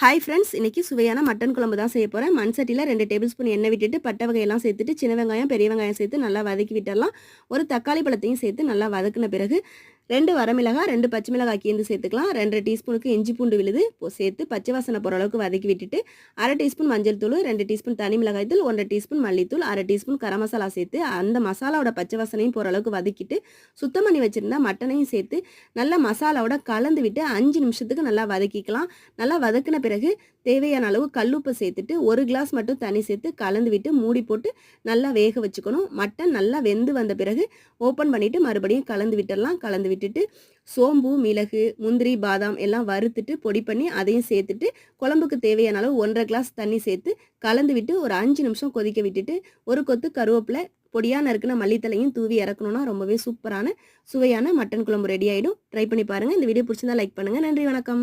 Hi friends, இன்னைக்கு சுவையான mutton குழம்பு தான் செய்ய போகிறேன். மண் சட்டியில் 2 டேபிள் ஸ்பூன் எண்ணெய் விட்டுட்டு பட்டை வகையெல்லாம் சேர்த்துட்டு சின்ன வெங்காயம் பெரிய வெங்காயம் சேர்த்து நல்லா வதக்கி விட்டுடலாம். ஒரு தக்காளி பழத்தையும் சேர்த்து நல்லா வதக்கின பிறகு 2 வரமிளகாய் 2 பச்சை மிளகாய் கீந்து சேர்த்துக்கலாம். 2 டீஸ்பூனுக்கு இஞ்சி பூண்டு விழுது சேர்த்து பச்சை வாசனை போகிற அளவுக்கு வதக்கி விட்டுட்டு 1/2 டீஸ்பூன் மஞ்சள் தூள், 2 டீஸ்பூன் தனி மிளகாய் தூள், 1 டீஸ்பூன் மல்லித்தூள், 1/2 டீஸ்பூன் கரம் மசாலா சேர்த்து அந்த மசாலாவோட பச்சை வாசனையும் போகிற அளவுக்கு வதக்கிட்டு சுத்தம் பண்ணி வச்சுருந்தா மட்டனையும் சேர்த்து நல்லா மசாலாவோட கலந்து விட்டு 5 நிமிஷத்துக்கு நல்லா வதக்கிக்கலாம். நல்லா வதக்கின பிறகு தேவையான அளவு கல்லுப்பு சேர்த்துட்டு 1 கிளாஸ் மட்டும் தண்ணி சேர்த்து கலந்து விட்டு மூடி போட்டு நல்லா வேக வச்சுக்கணும். மட்டன் நல்லா வெந்து வந்த பிறகு ஓப்பன் பண்ணிவிட்டு மறுபடியும் கலந்து விட்டுடலாம். கலந்து விட்டுட்டு சோம்பு, மிளகு, முந்திரி, பாதாம் எல்லாம் வறுத்துட்டு பொடி பண்ணி அதையும் சேர்த்துட்டு குழம்புக்கு தேவையான அளவு 1/2 கிளாஸ் தண்ணி சேர்த்து கலந்து விட்டு ஒரு 5 நிமிஷம் கொதிக்க விட்டுட்டு ஒரு கொத்து கருவேப்பிலை பொடியாக நறுக்குன மல்லித்தலையும் தூவி இறக்கணும்னா ரொம்பவே சூப்பரான சுவையான மட்டன் குழம்பு ரெடி ஆகிடும். ட்ரை பண்ணி பாருங்கள். இந்த வீடியோ பிடிச்சிருந்தா லைக் பண்ணுங்கள். நன்றி, வணக்கம்.